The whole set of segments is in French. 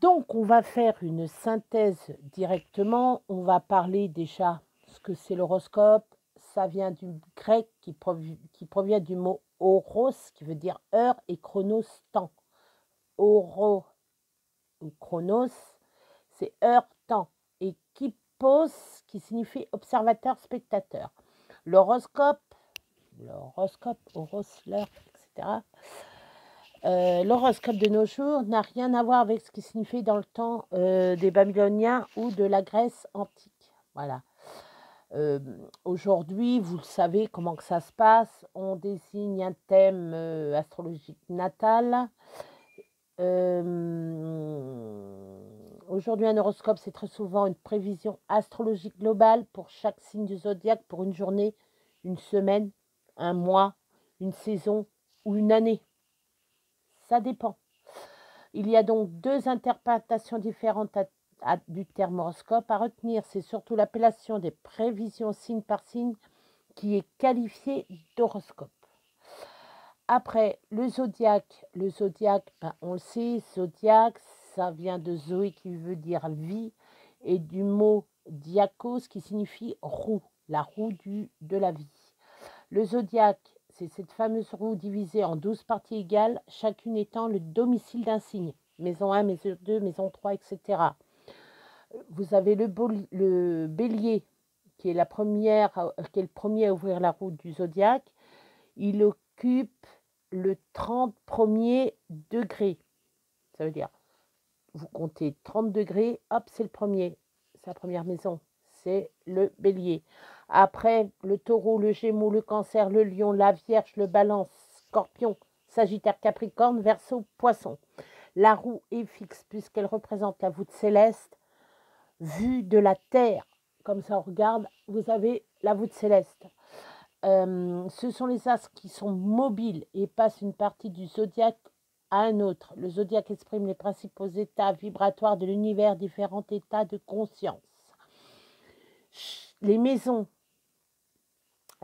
Donc, on va faire une synthèse directement. On va parler déjà ce que c'est l'horoscope. Ça vient du grec qui provient du mot horos, qui veut dire heure, et chronos, temps. Horo ou chronos, c'est heure, temps. Et kypos, qui signifie observateur, spectateur. L'horoscope, horos, l'heure, etc. L'horoscope de nos jours n'a rien à voir avec ce qui signifiait dans le temps des Babyloniens ou de la Grèce antique. Voilà. Aujourd'hui, vous le savez comment que ça se passe. On désigne un thème astrologique natal. Aujourd'hui, un horoscope, c'est très souvent une prévision astrologique globale pour chaque signe du zodiaque pour une journée, une semaine, un mois, une saison ou une année. Ça dépend. Il y a donc deux interprétations différentes du terme horoscope à retenir. C'est surtout l'appellation des prévisions signe par signe qui est qualifiée d'horoscope. Après, le zodiaque, on le sait, zodiaque, ça vient de Zoé qui veut dire vie et du mot diakos qui signifie roue, la roue de la vie. Le zodiaque, c'est cette fameuse roue divisée en 12 parties égales, chacune étant le domicile d'un signe. Maison 1, maison 2, maison 3, etc. Vous avez le bélier, qui est le premier à ouvrir la roue du zodiaque. Il occupe le 31er degré. Ça veut dire, vous comptez 30 degrés, hop, c'est le premier. C'est la première maison, c'est le bélier. Après, le taureau, le gémeaux, le cancer, le lion, la vierge, le balance, scorpion, sagittaire, capricorne, verseau, poisson. La roue est fixe puisqu'elle représente la voûte céleste vue de la terre. Comme ça, on regarde, vous avez la voûte céleste. Ce sont les astres qui sont mobiles et passent une partie du zodiaque à un autre. Le zodiaque exprime les principaux états vibratoires de l'univers, différents états de conscience. Les maisons,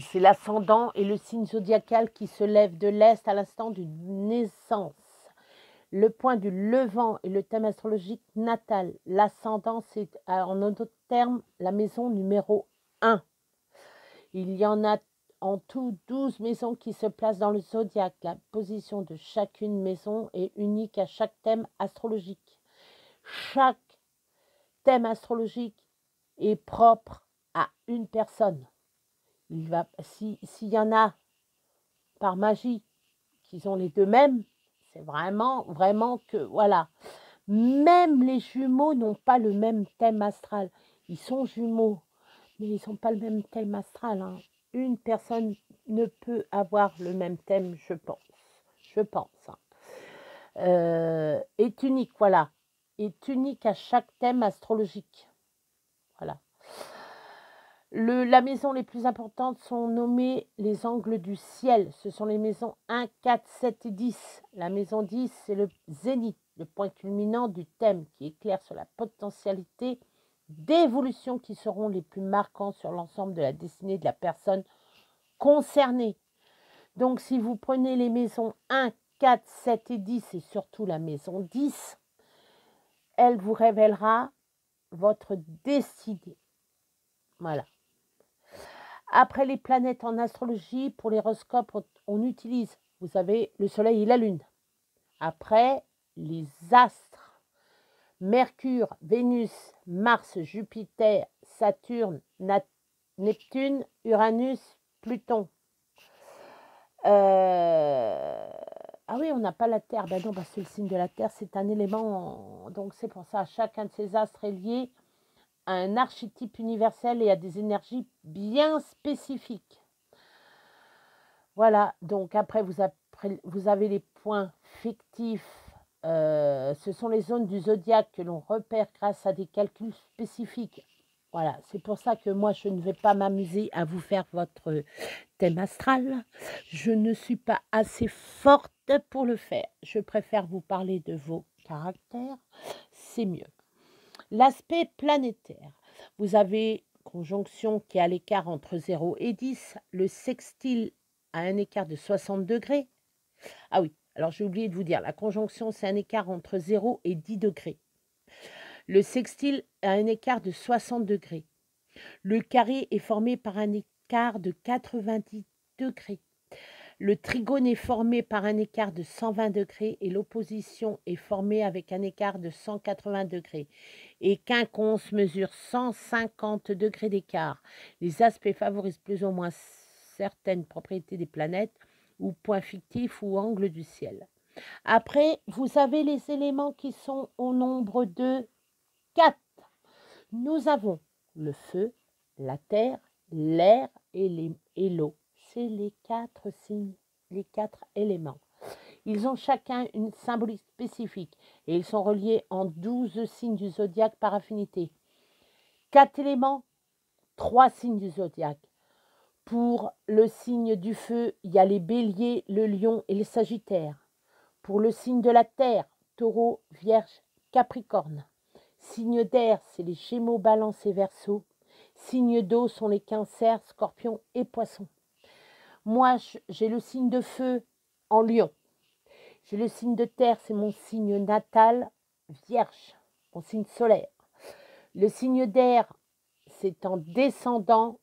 c'est l'ascendant et le signe zodiacal qui se lève de l'est à l'instant d'une naissance. Le point du levant est le thème astrologique natal. L'ascendant, c'est en d'autres termes la maison numéro 1. Il y en a en tout 12 maisons qui se placent dans le zodiaque. La position de chacune maison est unique à chaque thème astrologique. Chaque thème astrologique est propre à une personne. S'il y en a par magie qui ont les deux mêmes, c'est vraiment que, voilà. Même les jumeaux n'ont pas le même thème astral. Ils sont jumeaux, mais ils n'ont pas le même thème astral. Hein. Une personne ne peut avoir le même thème, je pense. Est unique, voilà. Est unique à chaque thème astrologique. Voilà. La maison les plus importantes sont nommées les angles du ciel. Ce sont les maisons 1, 4, 7 et 10. La maison 10, c'est le zénith, le point culminant du thème qui éclaire sur la potentialité d'évolution qui seront les plus marquants sur l'ensemble de la destinée de la personne concernée. Donc, si vous prenez les maisons 1, 4, 7 et 10, et surtout la maison 10, elle vous révélera votre destinée. Voilà. Après les planètes en astrologie, pour les horoscopes, on utilise, vous savez, le soleil et la lune. Après, les astres, Mercure, Vénus, Mars, Jupiter, Saturne, Neptune, Uranus, Pluton. Ah oui, on n'a pas la Terre. Ben non, c'est le signe de la Terre, c'est un élément. Donc c'est pour ça, chacun de ces astres est lié à un archétype universel et à des énergies bien spécifiques. Voilà, donc après vous avez les points fictifs. Ce sont les zones du zodiaque que l'on repère grâce à des calculs spécifiques. Voilà, c'est pour ça que moi, je ne vais pas m'amuser à vous faire votre thème astral. Je ne suis pas assez forte pour le faire. Je préfère vous parler de vos caractères. C'est mieux. L'aspect planétaire. Vous avez conjonction qui est à l'écart entre 0 et 10. Le sextile à un écart de 60 degrés. Ah oui, alors j'ai oublié de vous dire, la conjonction, c'est un écart entre 0 et 10 degrés. Le sextile a un écart de 60 degrés. Le carré est formé par un écart de 90 degrés. Le trigone est formé par un écart de 120 degrés et l'opposition est formée avec un écart de 180 degrés. Et quinconce mesure 150 degrés d'écart. Les aspects favorisent plus ou moins certaines propriétés des planètes ou points fictifs ou angles du ciel. Après, vous avez les éléments qui sont au nombre de 4. Nous avons le feu, la terre, l'air et l'eau. C'est les 4 signes, les 4 éléments. Ils ont chacun une symbolique spécifique et ils sont reliés en 12 signes du zodiaque par affinité. 4 éléments, 3 signes du zodiaque. Pour le signe du feu, il y a les béliers, le lion et le sagittaire. Pour le signe de la terre, taureau, vierge, capricorne. Signe d'air, c'est les gémeaux, balance et verseau. Signes d'eau sont les cancers, scorpions et poissons. Moi, j'ai le signe de feu en lion. J'ai le signe de terre, c'est mon signe natal, vierge, mon signe solaire. Le signe d'air, c'est en descendant,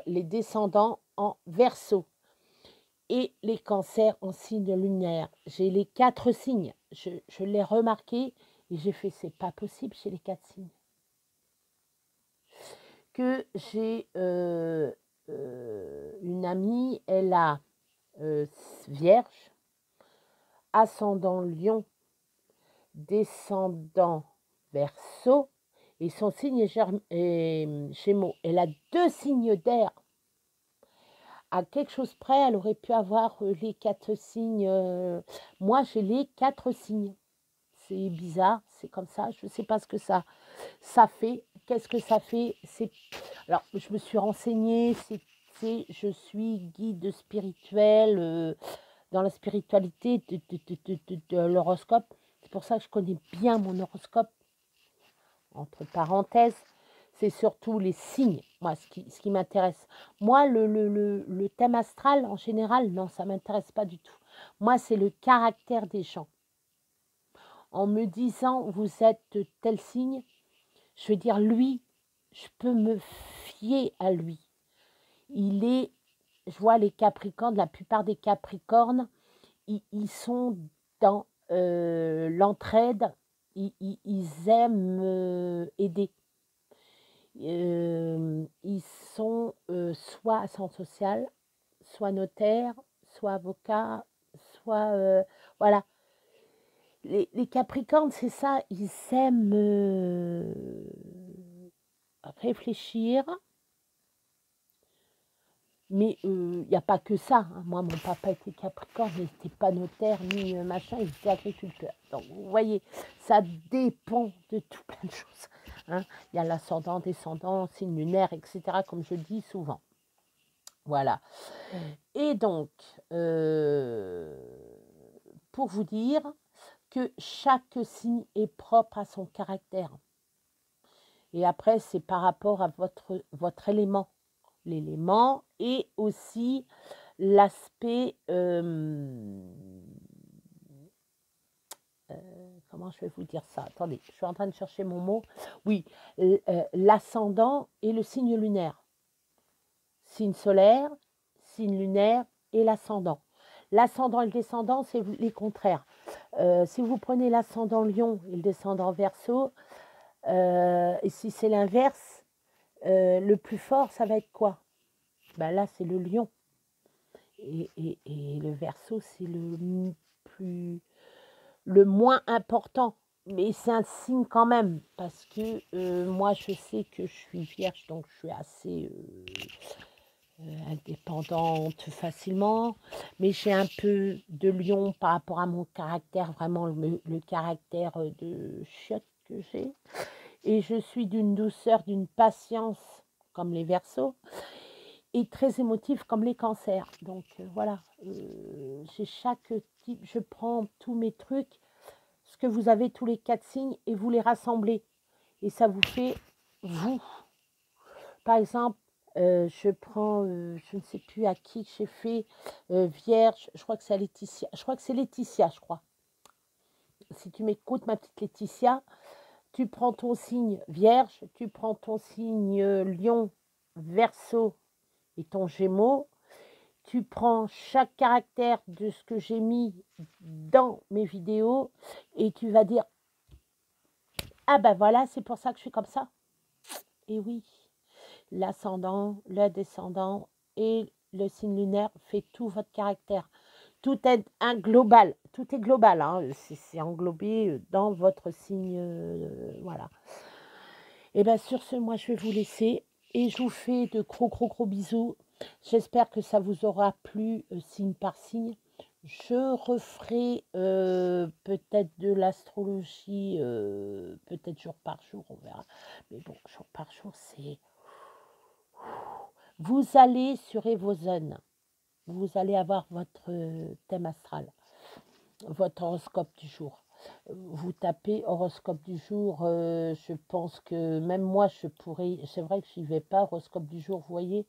les descendants en verseau. Et les cancers en signe lunaire. J'ai les 4 signes. Je l'ai remarqué et j'ai fait, c'est pas possible chez les 4 signes. Que j'ai une amie, elle a vierge, ascendant lion, descendant verseau, et son signe est gémeaux. Elle a 2 signes d'air. À quelque chose près, elle aurait pu avoir les 4 signes. Moi, j'ai les 4 signes. C'est bizarre, c'est comme ça. Je ne sais pas ce que ça fait. Qu'est-ce que ça fait? Alors, je me suis renseignée. Je suis guide spirituel dans la spiritualité de l'horoscope. C'est pour ça que je connais bien mon horoscope. Entre parenthèses, c'est surtout les signes, moi, ce qui m'intéresse. Moi, le thème astral, en général, non, ça ne m'intéresse pas du tout. Moi, c'est le caractère des gens. En me disant, vous êtes tel signe, je veux dire, lui, je peux me fier à lui. Je vois les Capricornes, la plupart des Capricornes, ils sont dans l'entraide, ils aiment aider. Ils sont soit assistant social, soit notaire, soit avocat, soit voilà. Les Capricornes, c'est ça, ils aiment réfléchir, mais il n'y a pas que ça. Hein. Moi, mon papa était Capricorne, il n'était pas notaire ni machin, il était agriculteur. Donc, vous voyez, ça dépend de tout plein de choses. Hein. Il y a l'ascendant, descendant, signe lunaire, etc., comme je dis souvent. Voilà. Et donc, pour vous dire que chaque signe est propre à son caractère. Et après, c'est par rapport à votre élément. L'élément et aussi l'aspect, comment je vais vous dire ça? Attendez, je suis en train de chercher mon mot. Oui, l'ascendant et le signe lunaire. Signe solaire, signe lunaire et l'ascendant. L'ascendant et le descendant, c'est les contraires. Si vous prenez l'ascendant lion et le descendant verseau, et si c'est l'inverse, le plus fort, ça va être quoi? Ben là, c'est le lion. Et le verseau, c'est le moins important. Mais c'est un signe quand même, parce que moi, je sais que je suis vierge, donc je suis assez indépendante facilement. Mais j'ai un peu de lion par rapport à mon caractère, vraiment le caractère de chiotte que j'ai. Et je suis d'une douceur, d'une patience, comme les verseaux, et très émotif comme les cancers. Donc voilà, j'ai chaque type, je prends tous mes trucs, ce que vous avez tous les 4 signes, et vous les rassemblez. Et ça vous fait vous. Par exemple, je prends, je ne sais plus à qui j'ai fait Vierge, je crois que c'est à Laetitia, je crois. Si tu m'écoutes, ma petite Laetitia, Tu prends ton signe Vierge, tu prends ton signe Lion, Verseau et ton Gémeaux. Tu prends chaque caractère de ce que j'ai mis dans mes vidéos et tu vas dire « Ah ben voilà, c'est pour ça que je suis comme ça ». Et oui, l'ascendant, le descendant et le signe lunaire fait tout votre caractère. Tout est un global, tout est global, hein. C'est englobé dans votre signe, voilà. Et bien sur ce, moi je vais vous laisser et je vous fais de gros bisous. J'espère que ça vous aura plu signe par signe. Je referai peut-être de l'astrologie, peut-être jour par jour, on verra. Mais bon, jour par jour, c'est... Vous allez sur Evozone, vous allez avoir votre thème astral, votre horoscope du jour. Vous tapez horoscope du jour, je pense que même moi je pourrais, c'est vrai que je n'y vais pas, horoscope du jour, vous voyez,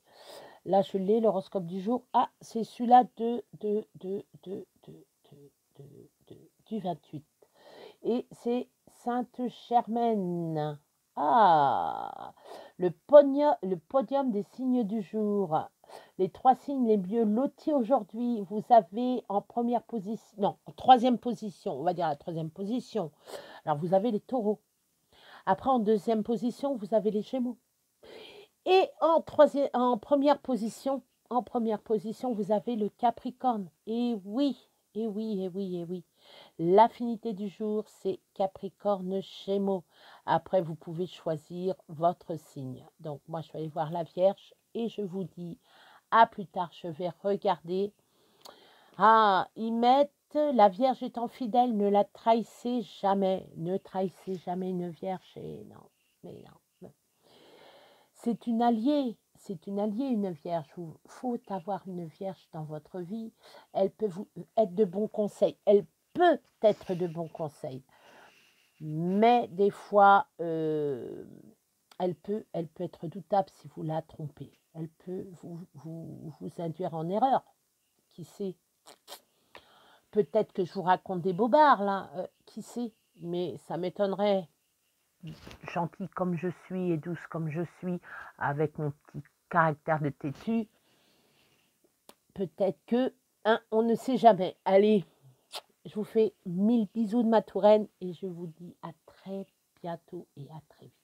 là je l'ai, l'horoscope du jour, ah c'est celui-là du 28, et c'est Sainte Germaine, ah, le podium des signes du jour. Les 3 signes les mieux lotis aujourd'hui, vous avez en première position, non, en troisième position, on va dire la troisième position. Alors, vous avez les taureaux. Après, en deuxième position, vous avez les gémeaux. Et en première position, vous avez le capricorne. Et oui, et oui, et oui, et oui. L'affinité du jour, c'est Capricorne Gémeaux. Après, vous pouvez choisir votre signe. Donc, moi, je vais aller voir la Vierge et je vous dis à plus tard. Je vais regarder. Ah, ils mettent la Vierge étant fidèle, ne la trahissez jamais. Ne trahissez jamais une Vierge. Et non, mais non. C'est une alliée. C'est une Vierge. Il faut avoir une Vierge dans votre vie. Elle peut vous être de bons conseils. Elle peut être de bons conseils. Mais des fois, elle peut être doutable si vous la trompez. Elle peut vous induire en erreur. Qui sait? Peut-être que je vous raconte des bobards, là. Qui sait? Mais ça m'étonnerait. Gentille comme je suis et douce comme je suis, avec mon petit caractère de têtu, peut-être que, hein, on ne sait jamais. Allez, je vous fais 1000 bisous de ma Touraine et je vous dis à très bientôt et à très vite.